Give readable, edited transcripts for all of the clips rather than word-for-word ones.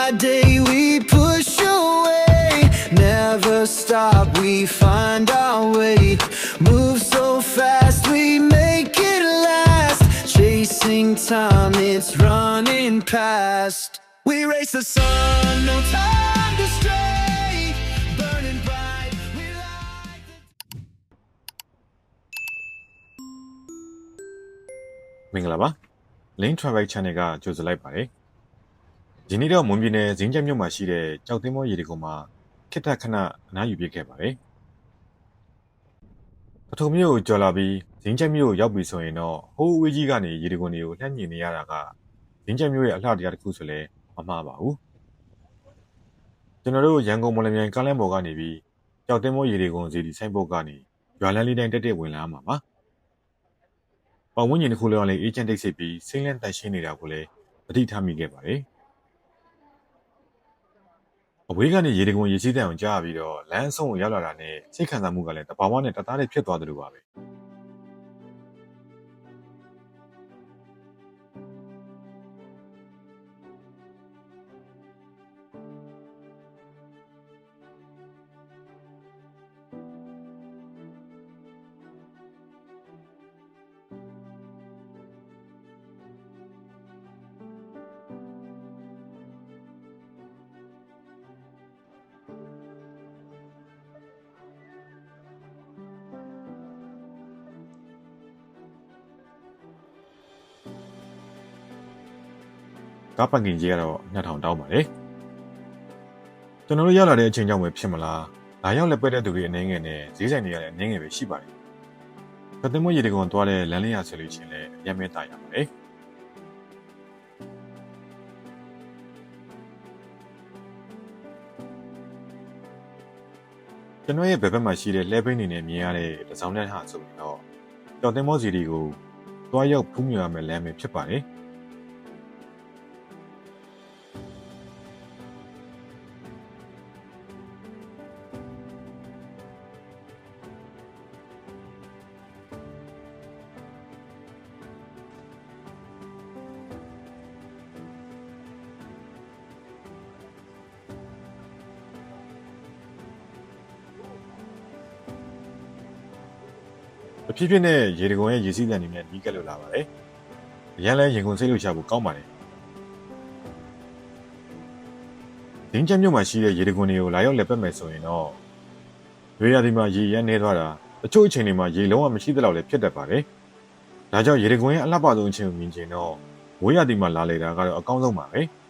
by day we push away. Never stop, we find our way. Move so fast, we make it last. Chasing time, it's running past. We race the sun, no time to stray. Burning bright, we light the မင်္ဂလာပါ Link Travel Channel ကကြိုဆိုလိုက်ပါတယ်ဒီနေ့တော့မွန်ပြည်နယ်ဇင်းချက်မြို့မှာရှိတဲ့ကြောက်သင်းမောရေဒီကုန်းမှာခက်ထခဏအနားယူပြခဲ့ပါတယ်ပထမမြို့ကိုကြော်လာပြီးဇင်းချက်မြို့ကိုရောက်ပြီဆိုရင်တော့ဟိုးအဝေးကြီးကနေရေဒီကုန်းတွေကိုလှမ်းမြင်နေရတာကဇင်းချက်မြို့ရဲ့အလှတရားတစ်ခုဆိုလဲမမှားပါဘူးကျွန်တော်တို့ရန်ကုန်မော်လမြိုင်ကားလမ်းပေါ်ကနေပြီးကြောက်သင်းမောရေဒီကုန်းစီဒီဆိုင်ဘုတ်ကနေရွာလန်းလေးတိုင်းတက်တက်ဝင်လာမှာပါပတ်ဝန်းကျင်တစ်ခုလုံးလည်းအေဂျင့်တိတ်ဆိတ်ပြီးစိမ့်လန့်တိုက်ရှင်းနေတာကိုလည်းသတိထားမိခဲ့ပါတယ်။အဝေးကနေရေတံခွန်ရေစီးတံအောင်ကြားပြီးတော့လမ်းအဆုံးကိုရောက်လာတာနဲ့စိတ်ခံစားမှုကလည်းတဘာဝနဲ့တသားတည်းဖြစ်သွားတယ်လို့ပါပဲ။ကားပန်ကင်ကြီးကတော့2000တောင်းပါတယ်ကျွန်တော်တို့ရောက်လာတဲ့အချိန်ကြောင့်ပဲဖြစ်မလားလာရောက်လက်ပဲတဲ့သူတွေအနေငယ်နဲ့ဈေးဆိုင်တွေရတဲ့အနေငယ်ပဲရှိပါတယ်ကတင်မွေးရေတကွန်သွားတဲ့လမ်းလေးရဆိုလို့ချင်းလည်းအများမဲတာရပါတယ်ကျွန်တော်ရဲ့ဘက်ဘက်မှာရှိတဲ့လှဲပိန်းနေနဲ့မြင်ရတဲ့တစောင်းလက်ဟာဆိုရင်တော့ကြော်တင်မောစီဒီကိုသွားရောက်ဖူးမြင်ရမယ့်လမ်းပဲဖြစ်ပါတယ်အဖြစ်ဖြစ်နဲ့ရေတကွန်ရဲ့ရေစီးတံနေနဲ့နီးကပ်လို့လာပါတယ်။အရန်လဲရင်ကုန်စိတ်လို့ရှာဖို့ကောင်းပါတယ်။ဒင်းချက်မြို့မှာရှိတဲ့ရေတကွန်တွေကိုလာရောက်လက်ပတ်မယ်ဆိုရင်တော့ရွေးရသည်မှာရေရမ်းနေသွားတာတချို့အချိန်တွေမှာရေလုံးဝမရှိသလောက်လည်းဖြစ်တတ်ပါတယ်။ဒါကြောင့်ရေတကွန်ရဲ့အလှပဆုံးအချိန်ကိုမြင်ချင်တော့ဝေးရသည်မှာလာလေတာကတော့အကောင်းဆုံးပါပဲ။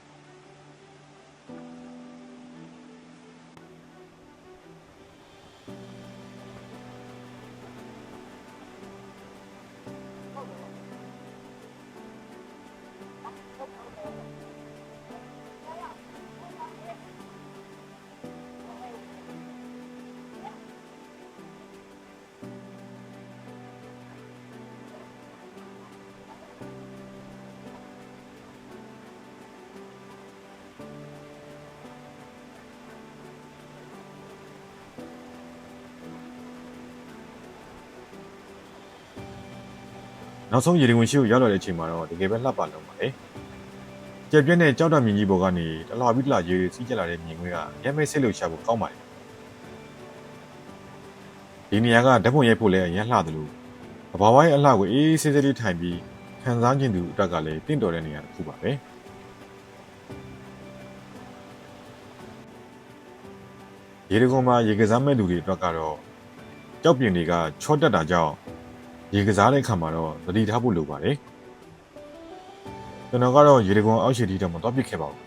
နောက်ဆုံးရေဒီဝင်ရှိကိုရောက်လာတဲ့အချိန်မှာတော့တကယ်ပဲလှပလုံးပါလေ။ကြက်ပြက်နဲ့ကြောက်တမြင်ကြီးပေါ်ကနေတလာပြီးတလာရေစီးကျလာတဲ့မြင်ကွင်းကရဲမဲစိတ်လို့ရှာဖို့ကောင်းပါလေ။ဒီနေရာကဓာတ်ပုံရိုက်ဖို့လည်းအရင်လှသလိုအဘာဝရဲ့အလှကိုအေးဆေးဆေးလေးထိုင်ပြီးခံစားခြင်းသူအတွက်ကလည်းတင့်တော်တဲ့နေရာတစ်ခုပါပဲ။ရေဒီကုန်းမှာရေကစားမဲ့လူတွေအတွက်ကတော့ကြောက်ပြင်းတွေကချော့တက်တာကြောင့်ရေကစားတဲ့အခါမှာတော့သတိထားဖို့လိုပါတယ်ကျွန်တော်ကတော့ရေတကွန်အောက်ရှိတီတော့မတော့ပြစ်ခဲ့ပါဘူး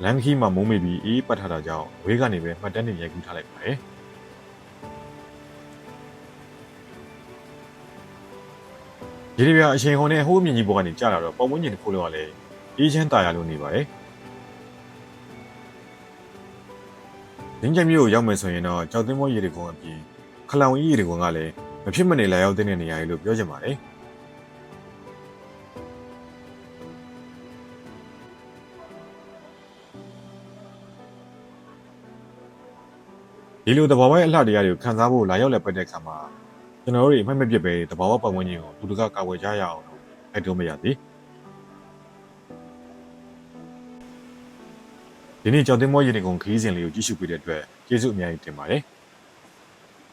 လမ်းခီးမှာမုံမိပြီးအေးပတ်ထားတာကြောင့်ဝေးကနေပဲမှတ်တမ်းတွေရိုက်ကူးထားလိုက်ပါတယ်ရေဒီပြအချိန်ဟိုနဲ့ဟိုးမြင့်ကြီးပေါ်ကနေကြာလာတော့ပုံမွင်းကျင်တစ်ခုလောကလည်းအေးချမ်းတာရလို့နေပါတယ်ဒင်းချက်မြို့ကိုရောက်မယ်ဆိုရင်တော့ကြောက်သင်းမောရေတကွန်အပြင်ခလောင်ကြီးရေတကွန်ကလည်းမဖြစ်မနေလာရောက်တဲ့နေရာကြီးလို့ပြောချင်ပါတယ်ဒီလိုတဘာဝရဲ့အလှတရားတွေကိုခံစားဖို့လာရောက်လက်ပတ်တဲ့အခါမှာကျွန်တော်တို့တွေအမှတ်မပြတ်ပဲတဘာဝပတ်ဝန်းကျင်ကိုလူတကာကာဝယ်ကြရအောင်လို့အဲ့တော့မရသေး ဒီနေ့ကြောင်တင်မောရေဒီကုန်ခီးစဉ်လေးကိုကြည့်ရှုပေးတဲ့အတွက်ကျေးဇူးအများကြီးတင်ပါတယ်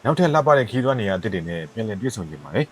နောက်ထပ်လှပတဲ့ခီးသွွားနေရာအသစ်တွေနဲ့ပြန်လည်တွေ့ဆုံကြပါမယ်